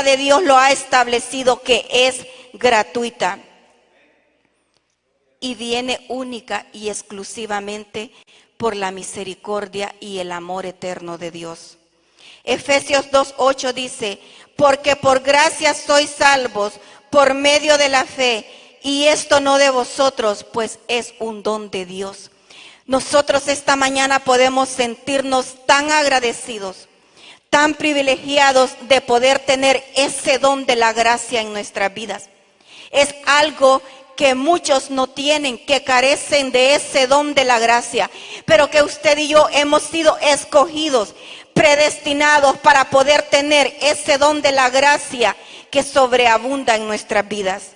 palabra de Dios lo ha establecido que es gratuita y viene única y exclusivamente por la misericordia y el amor eterno de Dios. Efesios 2:8 dice: porque por gracia sois salvos por medio de la fe, y esto no de vosotros, pues es un don de Dios. Nosotros esta mañana podemos sentirnos tan agradecidos, tan privilegiados de poder tener ese don de la gracia en nuestras vidas. Es algo que muchos no tienen, que carecen de ese don de la gracia, pero que usted y yo hemos sido escogidos, predestinados para poder tener ese don de la gracia que sobreabunda en nuestras vidas.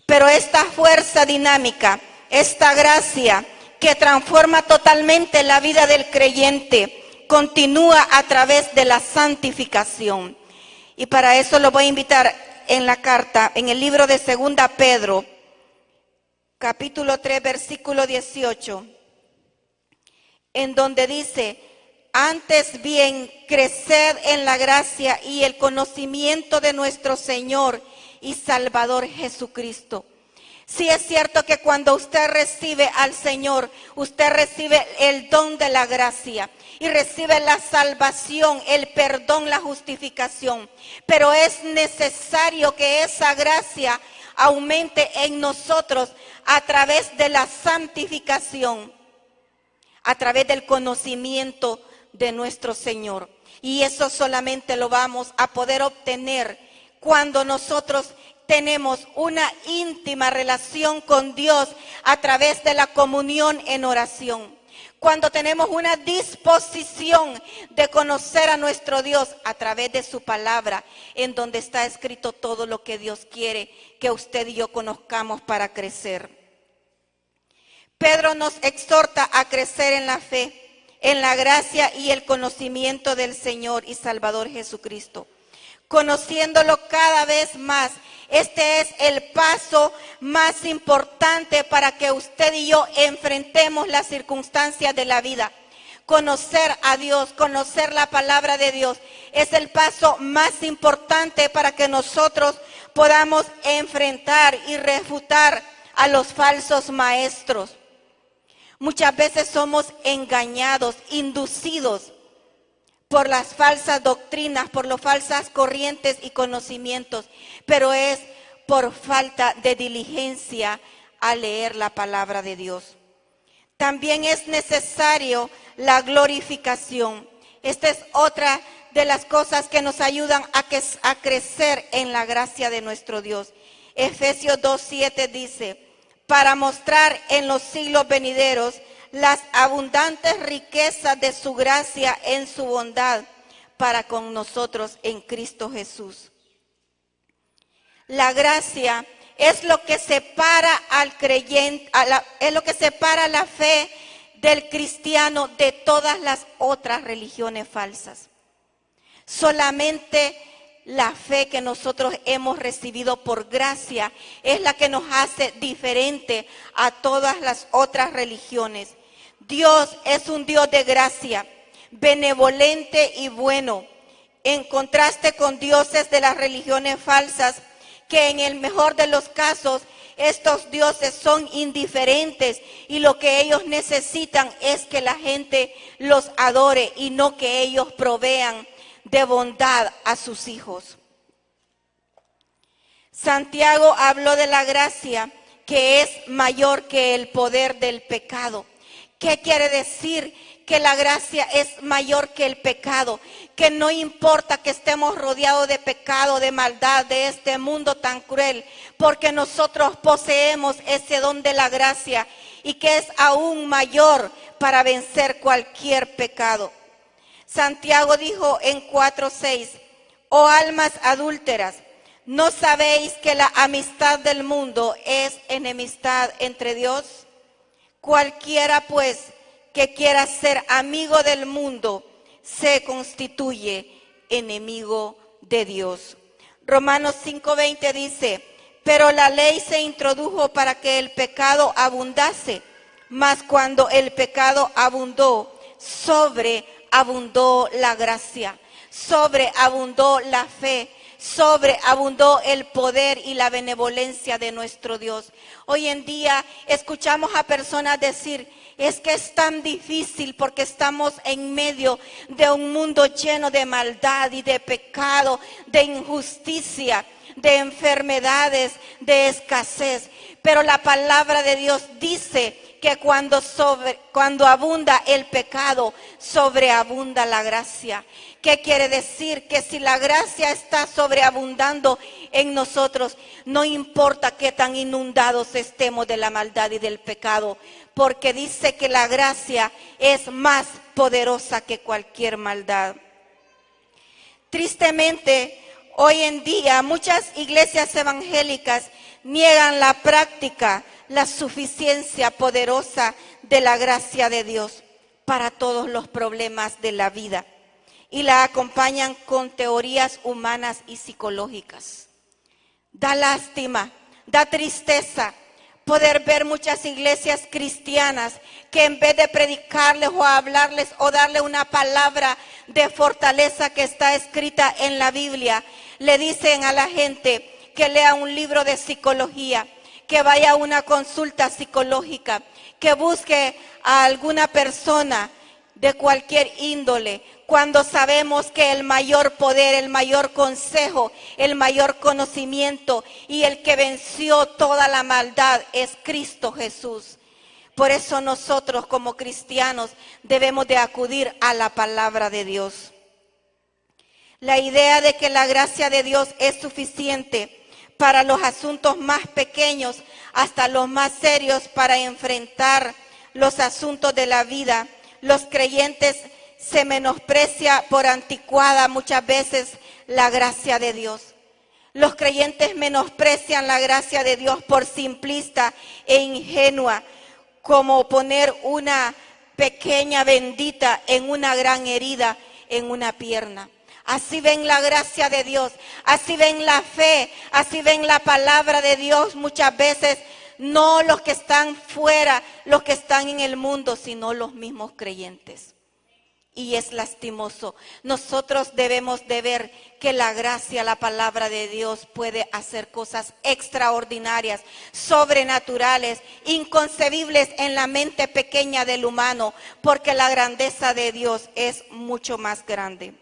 Pero esta fuerza dinámica, esta gracia que transforma totalmente la vida del creyente, continúa a través de la santificación. Y para eso lo voy a invitar en la carta, en el libro de 2 Pedro, capítulo 3, versículo 18, en donde dice: antes bien, creced en la gracia y el conocimiento de nuestro Señor y Salvador Jesucristo. Sí, es cierto que cuando usted recibe al Señor, usted recibe el don de la gracia y recibe la salvación, el perdón, la justificación. Pero es necesario que esa gracia aumente en nosotros a través de la santificación, a través del conocimiento de nuestro Señor. Y eso solamente lo vamos a poder obtener cuando nosotros tenemos una íntima relación con Dios a través de la comunión en oración. Cuando tenemos una disposición de conocer a nuestro Dios a través de su palabra, en donde está escrito todo lo que Dios quiere que usted y yo conozcamos para crecer. Pedro nos exhorta a crecer en la fe, en la gracia y el conocimiento del Señor y Salvador Jesucristo, conociéndolo cada vez más. Este es el paso más importante para que usted y yo enfrentemos las circunstancias de la vida. Conocer a Dios, conocer la palabra de Dios, es el paso más importante para que nosotros podamos enfrentar y refutar a los falsos maestros. Muchas veces somos engañados, inducidos por las falsas doctrinas, por las falsas corrientes y conocimientos, pero es por falta de diligencia a leer la palabra de Dios. También es necesario la glorificación. Esta es otra de las cosas que nos ayudan a crecer en la gracia de nuestro Dios. Efesios 2:7 dice: para mostrar en los siglos venideros las abundantes riquezas de su gracia en su bondad para con nosotros en Cristo Jesús. La gracia es lo que separa al creyente, es lo que separa la fe del cristiano de todas las otras religiones falsas. Solamente la fe que nosotros hemos recibido por gracia es la que nos hace diferente a todas las otras religiones. Dios es un Dios de gracia, benevolente y bueno, en contraste con dioses de las religiones falsas, que en el mejor de los casos estos dioses son indiferentes y lo que ellos necesitan es que la gente los adore y no que ellos provean de bondad a sus hijos. Santiago habló de la gracia que es mayor que el poder del pecado. ¿Qué quiere decir? Que la gracia es mayor que el pecado, que no importa que estemos rodeados de pecado, de maldad, de este mundo tan cruel, porque nosotros poseemos ese don de la gracia y que es aún mayor para vencer cualquier pecado. Santiago dijo en 4:6: oh almas adúlteras, ¿no sabéis que la amistad del mundo es enemistad entre Dios? Cualquiera pues que quiera ser amigo del mundo se constituye enemigo de Dios. Romanos 5:20 dice: pero la ley se introdujo para que el pecado abundase, mas cuando el pecado abundó, sobreabundó la gracia, sobreabundó la fe, sobreabundó el poder y la benevolencia de nuestro Dios. Hoy en día escuchamos a personas decir, es que es tan difícil porque estamos en medio de un mundo lleno de maldad y de pecado, de injusticia, de enfermedades, de escasez. Pero la palabra de Dios dice que cuando abunda el pecado, sobreabunda la gracia. ¿Qué quiere decir? Que si la gracia está sobreabundando en nosotros, no importa qué tan inundados estemos de la maldad y del pecado, porque dice que la gracia es más poderosa que cualquier maldad. Tristemente, hoy en día muchas iglesias evangélicas niegan la práctica, la suficiencia poderosa de la gracia de Dios para todos los problemas de la vida y la acompañan con teorías humanas y psicológicas. Da lástima, da tristeza poder ver muchas iglesias cristianas que en vez de predicarles o hablarles o darle una palabra de fortaleza que está escrita en la Biblia, le dicen a la gente que lea un libro de psicología, que vaya a una consulta psicológica, que busque a alguna persona de cualquier índole, cuando sabemos que el mayor poder, el mayor consejo, el mayor conocimiento y el que venció toda la maldad es Cristo Jesús. Por eso nosotros como cristianos debemos de acudir a la palabra de Dios. La idea de que la gracia de Dios es suficiente para los asuntos más pequeños hasta los más serios para enfrentar los asuntos de la vida. Los creyentes se menosprecia por anticuada muchas veces la gracia de Dios. Los creyentes menosprecian la gracia de Dios por simplista e ingenua, como poner una pequeña bendita en una gran herida en una pierna. Así ven la gracia de Dios, así ven la fe, así ven la palabra de Dios muchas veces, no los que están fuera, los que están en el mundo, sino los mismos creyentes. Y es lastimoso. Nosotros debemos de ver que la gracia, la palabra de Dios puede hacer cosas extraordinarias, sobrenaturales, inconcebibles en la mente pequeña del humano, porque la grandeza de Dios es mucho más grande.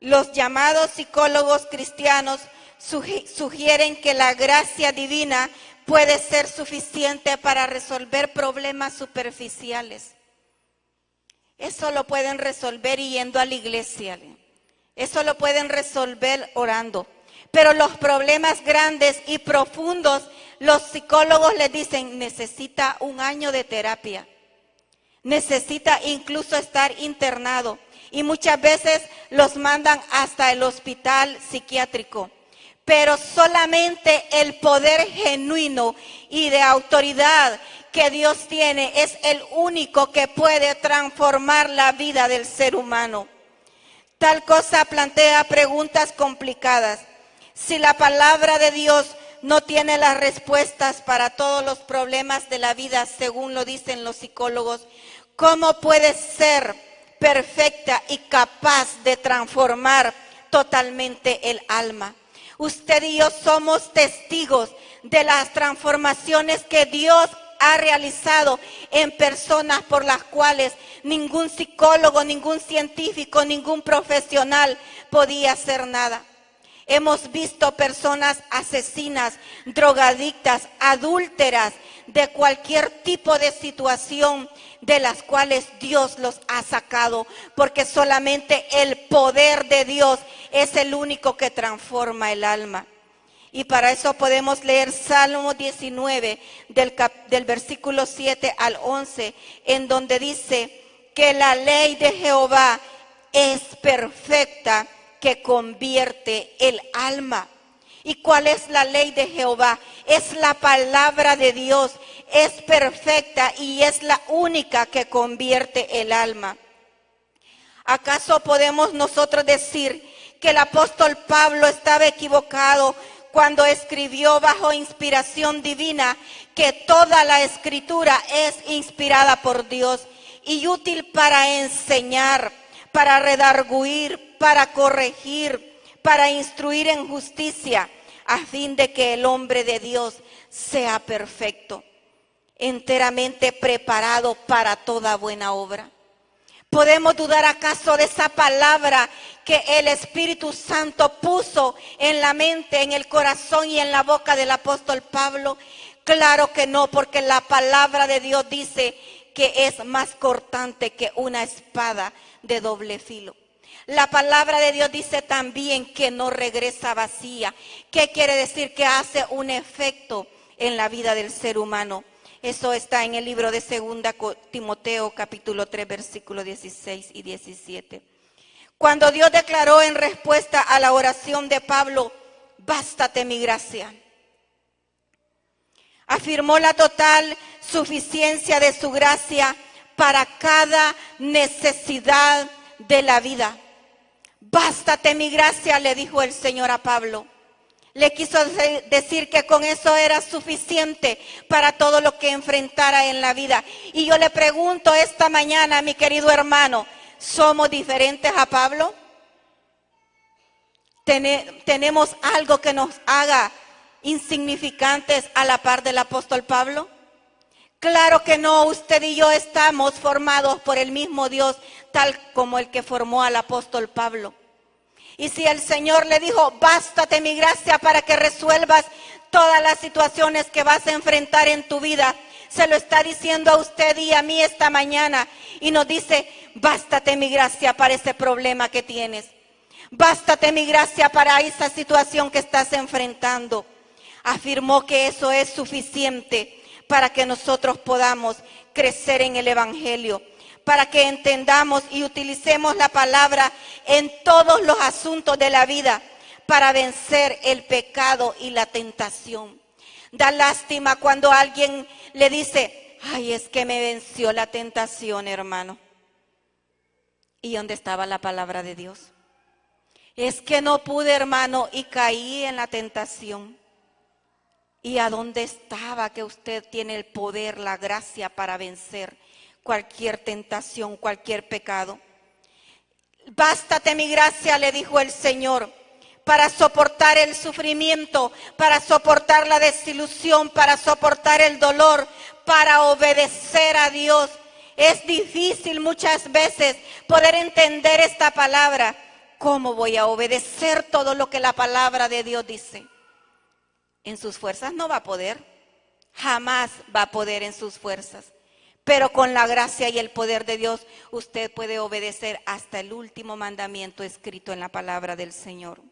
Los llamados psicólogos cristianos sugieren que la gracia divina puede ser suficiente para resolver problemas superficiales. Eso lo pueden resolver yendo a la iglesia. Eso lo pueden resolver orando. Pero los problemas grandes y profundos, los psicólogos les dicen, necesita 1 año de terapia. Necesita incluso estar internado. Y muchas veces los mandan hasta el hospital psiquiátrico. Pero solamente el poder genuino y de autoridad que Dios tiene es el único que puede transformar la vida del ser humano. Tal cosa plantea preguntas complicadas. Si la palabra de Dios no tiene las respuestas para todos los problemas de la vida, según lo dicen los psicólogos, ¿cómo puede ser perfecta y capaz de transformar totalmente el alma? Usted y yo somos testigos de las transformaciones que Dios ha realizado en personas por las cuales ningún psicólogo, ningún científico, ningún profesional podía hacer nada. Hemos visto personas asesinas, drogadictas, adúlteras, de cualquier tipo de situación de las cuales Dios los ha sacado, porque solamente el poder de Dios es el único que transforma el alma. Y para eso podemos leer Salmo 19 del versículo 7 al 11, en donde dice que la ley de Jehová es perfecta, que convierte el alma. ¿Y cuál es la ley de Jehová? Es la palabra de Dios, es perfecta y es la única que convierte el alma. ¿Acaso podemos nosotros decir que el apóstol Pablo estaba equivocado cuando escribió bajo inspiración divina que toda la escritura es inspirada por Dios y útil para enseñar, para redarguir, para corregir, para instruir en justicia, a fin de que el hombre de Dios sea perfecto, enteramente preparado para toda buena obra. ¿Podemos dudar acaso de esa palabra que el Espíritu Santo puso en la mente, en el corazón y en la boca del apóstol Pablo? Claro que no, porque la palabra de Dios dice que es más cortante que una espada de doble filo. La palabra de Dios dice también que no regresa vacía. ¿Qué quiere decir? Que hace un efecto en la vida del ser humano. Eso está en el libro de 2 Timoteo capítulo 3 versículos 16 y 17. Cuando Dios declaró en respuesta a la oración de Pablo, bástate mi gracia, afirmó la total suficiencia de su gracia para cada necesidad de la vida. Bástate mi gracia, le dijo el Señor a Pablo. Le quiso decir que con eso era suficiente para todo lo que enfrentara en la vida. Y yo le pregunto esta mañana, mi querido hermano, ¿somos diferentes a Pablo? ¿Tenemos algo que nos haga insignificantes a la par del apóstol Pablo? Claro que no, usted y yo estamos formados por el mismo Dios, tal como el que formó al apóstol Pablo. Y si el Señor le dijo, bástate mi gracia para que resuelvas todas las situaciones que vas a enfrentar en tu vida, se lo está diciendo a usted y a mí esta mañana. Y nos dice, bástate mi gracia para ese problema que tienes. Bástate mi gracia para esa situación que estás enfrentando. Afirmó que eso es suficiente para que nosotros podamos crecer en el Evangelio, para que entendamos y utilicemos la palabra en todos los asuntos de la vida para vencer el pecado y la tentación. Da lástima cuando alguien le dice, ay, es que me venció la tentación, hermano. ¿Y dónde estaba la palabra de Dios? Es que no pude, hermano, y caí en la tentación. ¿Y a dónde estaba que usted tiene el poder, la gracia para vencer cualquier tentación, cualquier pecado? Bástate mi gracia, le dijo el Señor, para soportar el sufrimiento, para soportar la desilusión, para soportar el dolor, para obedecer a Dios. Es difícil muchas veces poder entender esta palabra. ¿Cómo voy a obedecer todo lo que la palabra de Dios dice? En sus fuerzas no va a poder, jamás va a poder en sus fuerzas. Pero con la gracia y el poder de Dios, usted puede obedecer hasta el último mandamiento escrito en la palabra del Señor.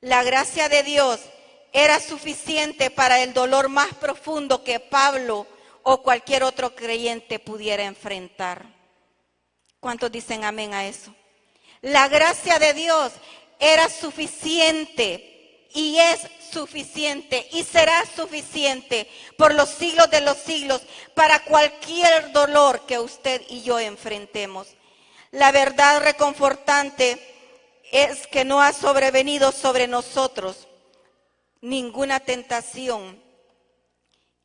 La gracia de Dios era suficiente para el dolor más profundo que Pablo o cualquier otro creyente pudiera enfrentar. ¿Cuántos dicen amén a eso? La gracia de Dios era suficiente. Y es suficiente y será suficiente por los siglos de los siglos para cualquier dolor que usted y yo enfrentemos. La verdad reconfortante es que no ha sobrevenido sobre nosotros ninguna tentación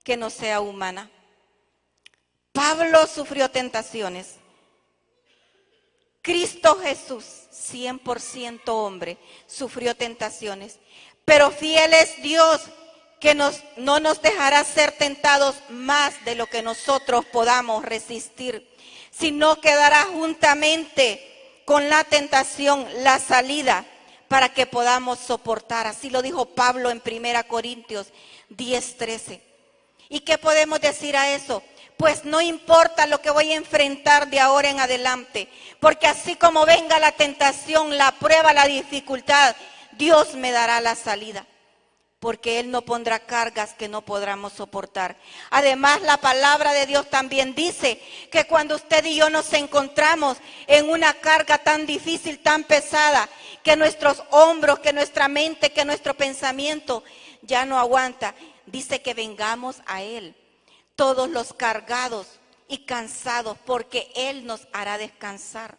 que no sea humana. Pablo sufrió tentaciones. Cristo Jesús, 100% hombre, sufrió tentaciones. Pero fiel es Dios que no nos dejará ser tentados más de lo que nosotros podamos resistir, sino que dará juntamente con la tentación la salida para que podamos soportar. Así lo dijo Pablo en 1 Corintios 10:13. ¿Y qué podemos decir a eso? Pues no importa lo que voy a enfrentar de ahora en adelante, porque así como venga la tentación, la prueba, la dificultad, Dios me dará la salida, porque Él no pondrá cargas que no podamos soportar. Además, la palabra de Dios también dice que cuando usted y yo nos encontramos en una carga tan difícil, tan pesada, que nuestros hombros, que nuestra mente, que nuestro pensamiento ya no aguanta, dice que vengamos a Él, todos los cargados y cansados, porque Él nos hará descansar.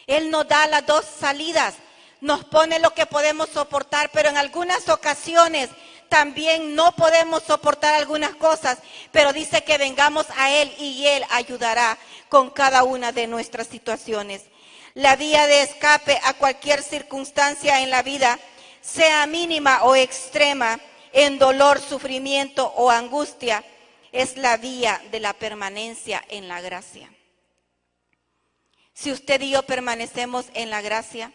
Él nos da las dos salidas. Nos pone lo que podemos soportar, pero en algunas ocasiones también no podemos soportar algunas cosas, pero dice que vengamos a Él y Él ayudará con cada una de nuestras situaciones. La vía de escape a cualquier circunstancia en la vida, sea mínima o extrema, en dolor, sufrimiento o angustia, es la vía de la permanencia en la gracia. Si usted y yo permanecemos en la gracia,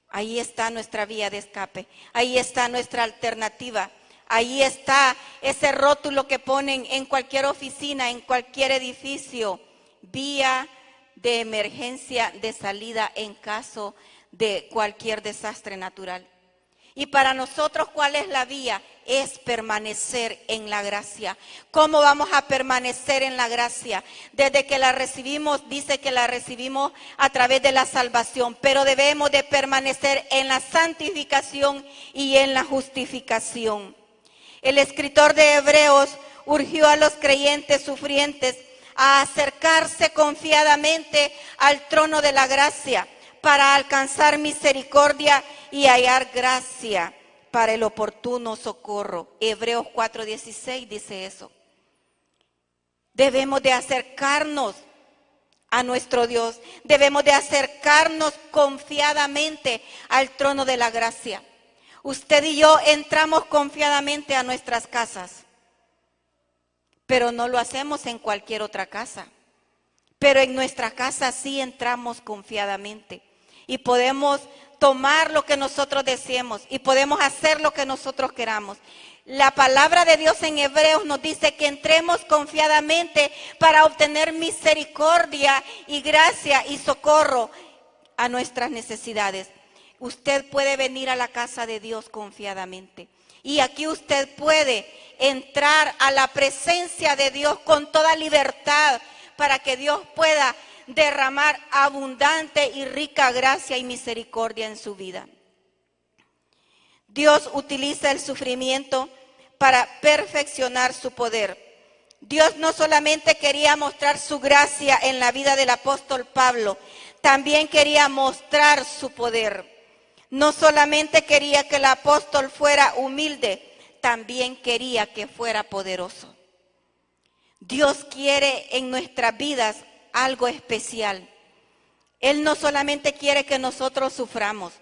ahí está nuestra vía de escape, ahí está nuestra alternativa, ahí está ese rótulo que ponen en cualquier oficina, en cualquier edificio, vía de emergencia de salida en caso de cualquier desastre natural. Y para nosotros, ¿cuál es la vía? Es permanecer en la gracia. ¿Cómo vamos a permanecer en la gracia? Desde que la recibimos, dice que la recibimos a través de la salvación, pero debemos de permanecer en la santificación y en la justificación. El escritor de Hebreos urgió a los creyentes sufrientes a acercarse confiadamente al trono de la gracia para alcanzar misericordia y hallar gracia para el oportuno socorro. Hebreos 4:16 dice eso. Debemos de acercarnos a nuestro Dios. Debemos de acercarnos confiadamente al trono de la gracia. Usted y yo entramos confiadamente a nuestras casas, pero no lo hacemos en cualquier otra casa. Pero en nuestra casa sí entramos confiadamente y podemos tomar lo que nosotros deseemos y podemos hacer lo que nosotros queramos. La palabra de Dios en Hebreos nos dice que entremos confiadamente para obtener misericordia y gracia y socorro a nuestras necesidades. Usted puede venir a la casa de Dios confiadamente. Y aquí usted puede entrar a la presencia de Dios con toda libertad para que Dios pueda derramar abundante y rica gracia y misericordia en su vida. Dios utiliza el sufrimiento para perfeccionar su poder. Dios no solamente quería mostrar su gracia en la vida del apóstol Pablo, también quería mostrar su poder. No solamente quería que el apóstol fuera humilde, también quería que fuera poderoso. Dios quiere en nuestras vidas algo especial. Él no solamente quiere que nosotros suframos,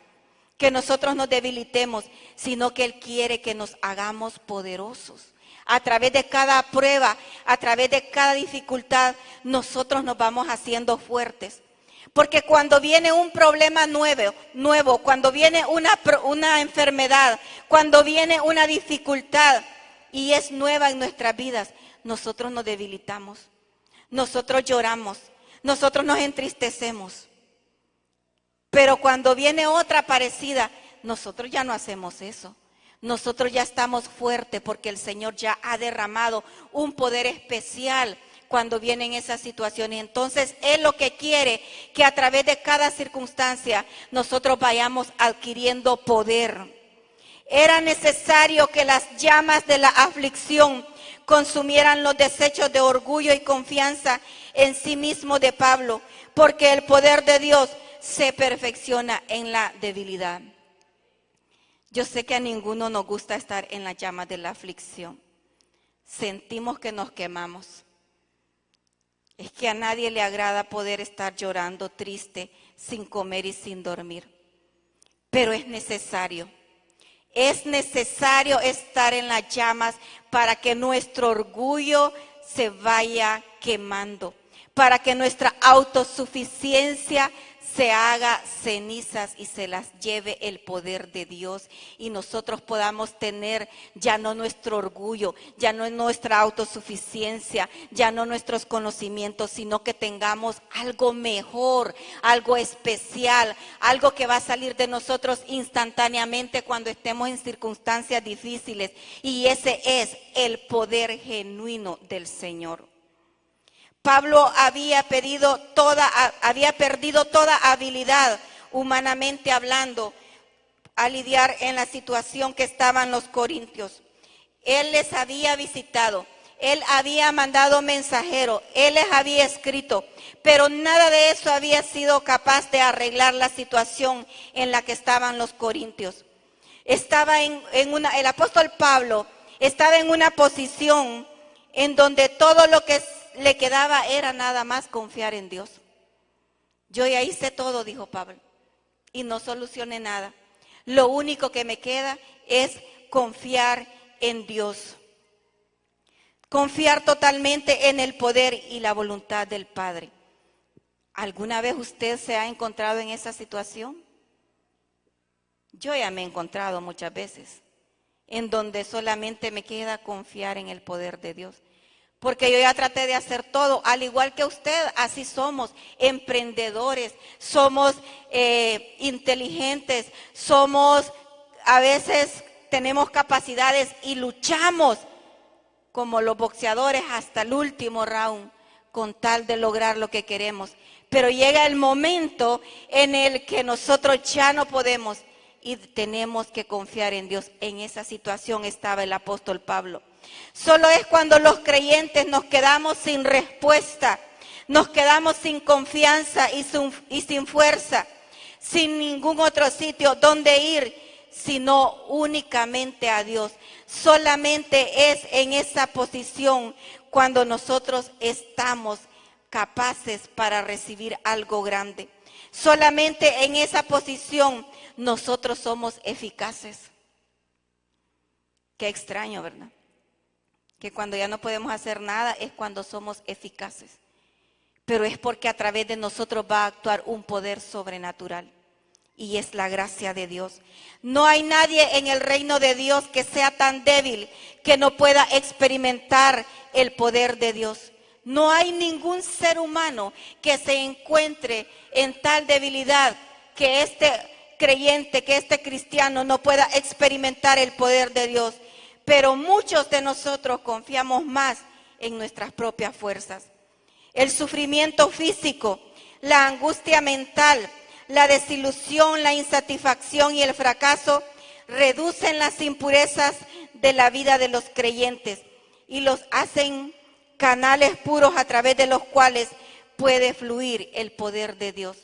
que nosotros nos debilitemos, sino que Él quiere que nos hagamos poderosos. A través de cada prueba, a través de cada dificultad, nosotros nos vamos haciendo fuertes. Porque cuando viene un problema nuevo, cuando viene una enfermedad, cuando viene una dificultad y es nueva en nuestras vidas, nosotros nos debilitamos, nosotros lloramos, nosotros nos entristecemos. Pero cuando viene otra parecida, nosotros ya no hacemos eso. Nosotros ya estamos fuertes porque el Señor ya ha derramado un poder especial cuando vienen esas situaciones. Entonces, Él lo que quiere que a través de cada circunstancia nosotros vayamos adquiriendo poder. Era necesario que las llamas de la aflicción consumieran los desechos de orgullo y confianza en sí mismo de Pablo, porque el poder de Dios se perfecciona en la debilidad. Yo sé que a ninguno nos gusta estar en las llamas de la aflicción. Sentimos que nos quemamos. Es que a nadie le agrada poder estar llorando, triste, sin comer y sin dormir. Pero es necesario. Es necesario estar en las llamas para que nuestro orgullo se vaya quemando, para que nuestra autosuficiencia se haga cenizas y se las lleve el poder de Dios y nosotros podamos tener ya no nuestro orgullo, ya no nuestra autosuficiencia, ya no nuestros conocimientos, sino que tengamos algo mejor, algo especial, algo que va a salir de nosotros instantáneamente cuando estemos en circunstancias difíciles, y ese es el poder genuino del Señor. Pablo había perdido toda habilidad, humanamente hablando, a lidiar en la situación que estaban los corintios. Él les había visitado, él había mandado mensajeros, él les había escrito, pero nada de eso había sido capaz de arreglar la situación en la que estaban los corintios. El apóstol Pablo estaba en una posición en donde todo lo que le quedaba era nada más confiar en Dios. Yo ya hice todo, dijo Pablo, y no solucioné nada. Lo único que me queda es confiar en Dios. Confiar totalmente en el poder y la voluntad del Padre. ¿Alguna vez usted se ha encontrado en esa situación? Yo ya me he encontrado muchas veces, en donde solamente me queda confiar en el poder de Dios. Porque yo ya traté de hacer todo, al igual que usted, así somos, emprendedores, somos inteligentes, a veces tenemos capacidades y luchamos como los boxeadores hasta el último round con tal de lograr lo que queremos. Pero llega el momento en el que nosotros ya no podemos y tenemos que confiar en Dios. En esa situación estaba el apóstol Pablo. Solo es cuando los creyentes nos quedamos sin respuesta, nos quedamos sin confianza y sin fuerza, sin ningún otro sitio donde ir, sino únicamente a Dios. Solamente es en esa posición cuando nosotros estamos capaces para recibir algo grande. Solamente en esa posición nosotros somos eficaces. Qué extraño, ¿verdad? Que cuando ya no podemos hacer nada es cuando somos eficaces. Pero es porque a través de nosotros va a actuar un poder sobrenatural. Y es la gracia de Dios. No hay nadie en el reino de Dios que sea tan débil que no pueda experimentar el poder de Dios. No hay ningún ser humano que se encuentre en tal debilidad que este creyente, que este cristiano no pueda experimentar el poder de Dios. Pero muchos de nosotros confiamos más en nuestras propias fuerzas. El sufrimiento físico, la angustia mental, la desilusión, la insatisfacción y el fracaso reducen las impurezas de la vida de los creyentes y los hacen canales puros a través de los cuales puede fluir el poder de Dios.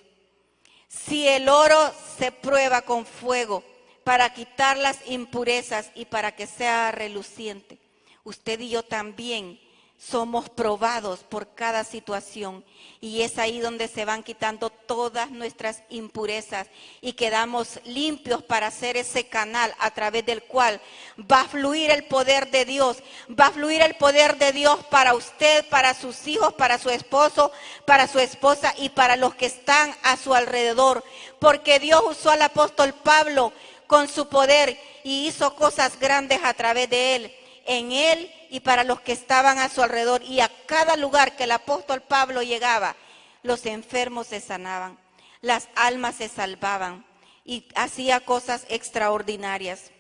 Si el oro se prueba con fuego para quitar las impurezas y para que sea reluciente, usted y yo también somos probados por cada situación y es ahí donde se van quitando todas nuestras impurezas y quedamos limpios para hacer ese canal a través del cual va a fluir el poder de Dios, va a fluir el poder de Dios para usted, para sus hijos, para su esposo, para su esposa y para los que están a su alrededor, porque Dios usó al apóstol Pablo con su poder y hizo cosas grandes a través de él, en él y para los que estaban a su alrededor. Y a cada lugar que el apóstol Pablo llegaba, los enfermos se sanaban, las almas se salvaban y hacía cosas extraordinarias.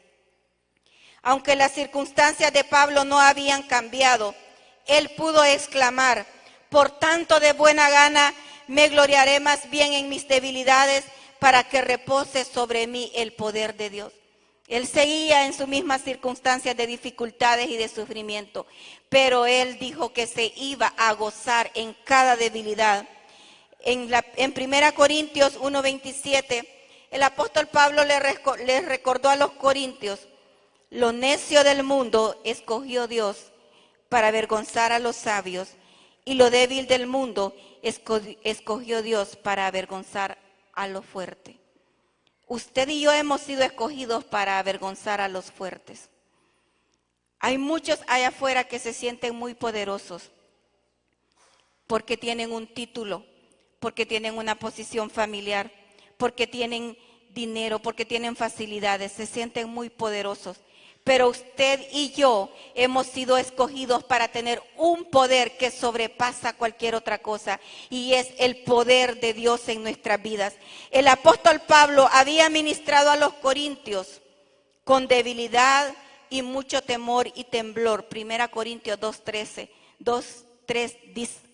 Aunque las circunstancias de Pablo no habían cambiado, él pudo exclamar: por tanto de buena gana me gloriaré más bien en mis debilidades, para que repose sobre mí el poder de Dios. Él seguía en sus mismas circunstancias de dificultades y de sufrimiento, pero él dijo que se iba a gozar en cada debilidad. En 1 Corintios 1:27, el apóstol Pablo les recordó a los corintios: lo necio del mundo escogió Dios para avergonzar a los sabios, y lo débil del mundo escogió Dios para avergonzar a lo fuerte. Usted y yo hemos sido escogidos para avergonzar a los fuertes. Hay muchos allá afuera que se sienten muy poderosos porque tienen un título, porque tienen una posición familiar, porque tienen dinero, porque tienen facilidades, se sienten muy poderosos. Pero usted y yo hemos sido escogidos para tener un poder que sobrepasa cualquier otra cosa, y es el poder de Dios en nuestras vidas. El apóstol Pablo había ministrado a los corintios con debilidad y mucho temor y temblor. 1 Corintios 2:3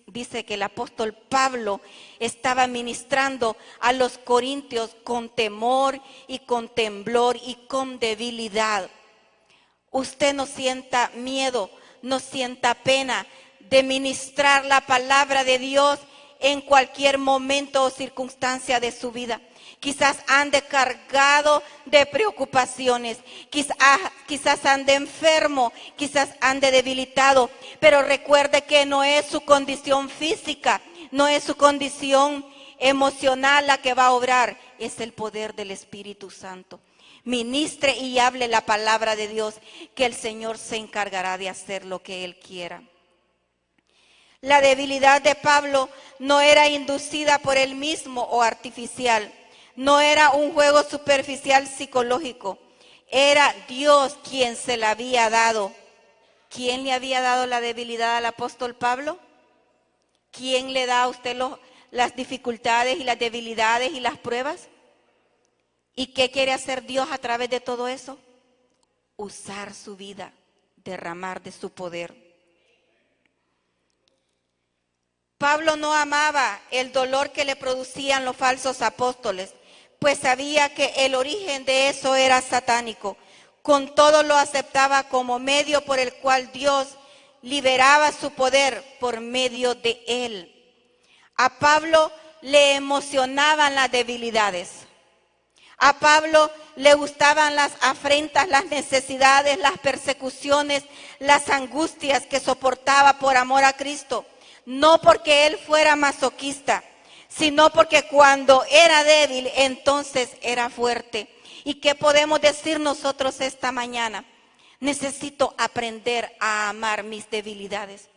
dice que el apóstol Pablo estaba ministrando a los corintios con temor y con temblor y con debilidad. Usted no sienta miedo, no sienta pena de ministrar la palabra de Dios en cualquier momento o circunstancia de su vida. Quizás ande cargado de preocupaciones, quizás ande enfermo, quizás ande debilitado, pero recuerde que no es su condición física, no es su condición emocional la que va a obrar, es el poder del Espíritu Santo. Ministre y hable la palabra de Dios, que el Señor se encargará de hacer lo que Él quiera. La debilidad de Pablo no era inducida por él mismo o artificial. No era un juego superficial psicológico. Era Dios quien se la había dado. ¿Quién le había dado la debilidad al apóstol Pablo? ¿Quién le da a usted las dificultades y las debilidades y las pruebas? ¿Y qué quiere hacer Dios a través de todo eso? Usar su vida, derramar de su poder. Pablo no amaba el dolor que le producían los falsos apóstoles, pues sabía que el origen de eso era satánico. Con todo lo aceptaba como medio por el cual Dios liberaba su poder por medio de él. A Pablo le emocionaban las debilidades. A Pablo le gustaban las afrentas, las necesidades, las persecuciones, las angustias que soportaba por amor a Cristo. No porque él fuera masoquista, sino porque cuando era débil, entonces era fuerte. ¿Y qué podemos decir nosotros esta mañana? Necesito aprender a amar mis debilidades.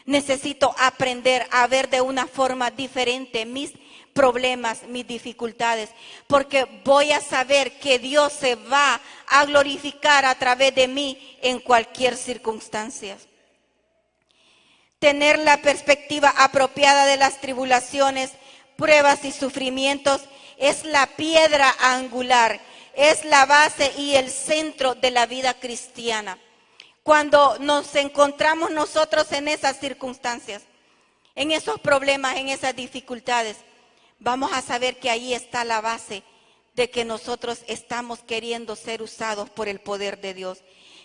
Necesito aprender a ver de una forma diferente mis problemas, mis dificultades, porque voy a saber que Dios se va a glorificar a través de mí en cualquier circunstancia. Tener la perspectiva apropiada de las tribulaciones, pruebas y sufrimientos es la piedra angular, es la base y el centro de la vida cristiana. Cuando nos encontramos nosotros en esas circunstancias, en esos problemas, en esas dificultades, vamos a saber que ahí está la base de que nosotros estamos queriendo ser usados por el poder de Dios.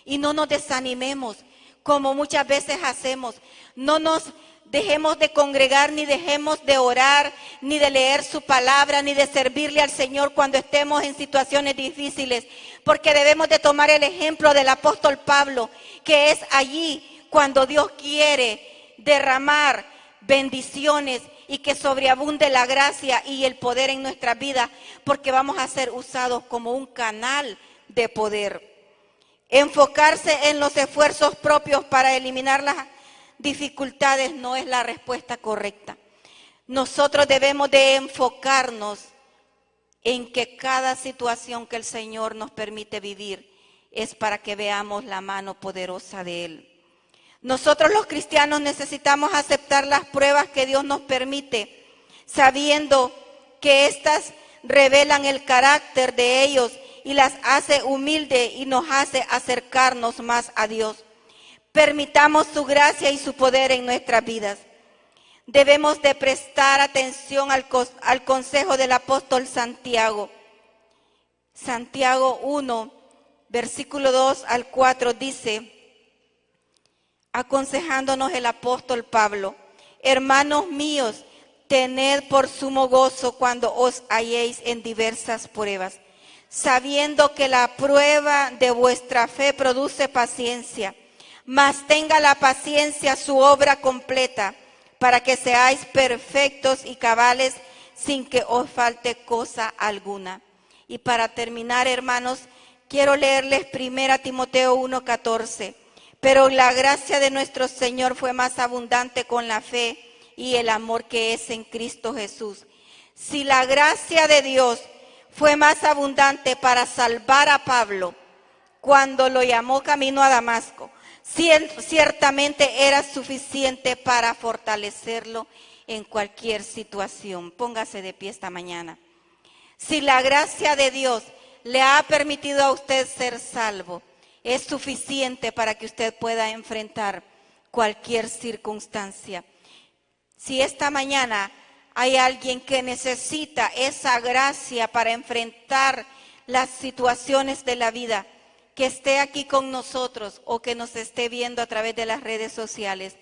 Y no nos desanimemos, como muchas veces hacemos. No nos dejemos de congregar, ni dejemos de orar, ni de leer su palabra, ni de servirle al Señor cuando estemos en situaciones difíciles, porque debemos de tomar el ejemplo del apóstol Pablo, que es allí cuando Dios quiere derramar bendiciones y que sobreabunde la gracia y el poder en nuestras vidas, porque vamos a ser usados como un canal de poder. Enfocarse en los esfuerzos propios para eliminar las dificultades no es la respuesta correcta. Nosotros debemos de enfocarnos en que cada situación que el Señor nos permite vivir es para que veamos la mano poderosa de Él. Nosotros los cristianos necesitamos aceptar las pruebas que Dios nos permite, sabiendo que éstas revelan el carácter de ellos y las hace humildes y nos hace acercarnos más a Dios. Permitamos su gracia y su poder en nuestras vidas. Debemos de prestar atención al consejo del apóstol Santiago. Santiago 1, versículo 2 al 4 dice, aconsejándonos el apóstol Pablo: hermanos míos, tened por sumo gozo cuando os halléis en diversas pruebas, sabiendo que la prueba de vuestra fe produce paciencia. Mas tenga la paciencia su obra completa, para que seáis perfectos y cabales, sin que os falte cosa alguna. Y para terminar, hermanos, quiero leerles 1 Timoteo 1:14. Pero la gracia de nuestro Señor fue más abundante con la fe y el amor que es en Cristo Jesús. Si la gracia de Dios fue más abundante para salvar a Pablo cuando lo llamó camino a Damasco, ciertamente era suficiente para fortalecerlo en cualquier situación. Póngase de pie esta mañana. Si la gracia de Dios le ha permitido a usted ser salvo, es suficiente para que usted pueda enfrentar cualquier circunstancia. Si esta mañana hay alguien que necesita esa gracia para enfrentar las situaciones de la vida, que esté aquí con nosotros o que nos esté viendo a través de las redes sociales,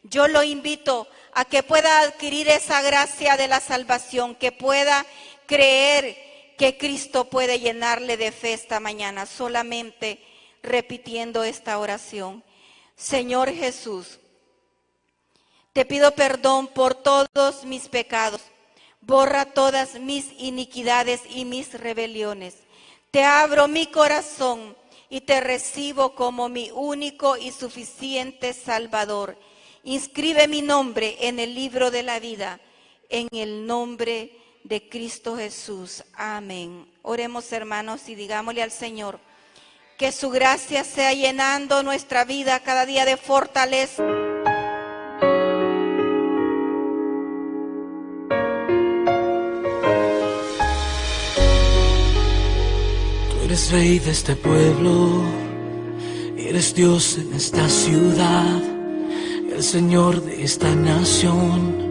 yo lo invito a que pueda adquirir esa gracia de la salvación, que pueda creer que Cristo puede llenarle de fe esta mañana, solamente repitiendo esta oración. Señor Jesús, te pido perdón por todos mis pecados. Borra todas mis iniquidades y mis rebeliones. Te abro mi corazón y te recibo como mi único y suficiente Salvador. Inscribe mi nombre en el libro de la vida, en el nombre de Cristo Jesús. Amén. Oremos, hermanos, y digámosle al Señor que su gracia sea llenando nuestra vida cada día de fortaleza. Tú eres rey de este pueblo, eres Dios en esta ciudad, el Señor de esta nación.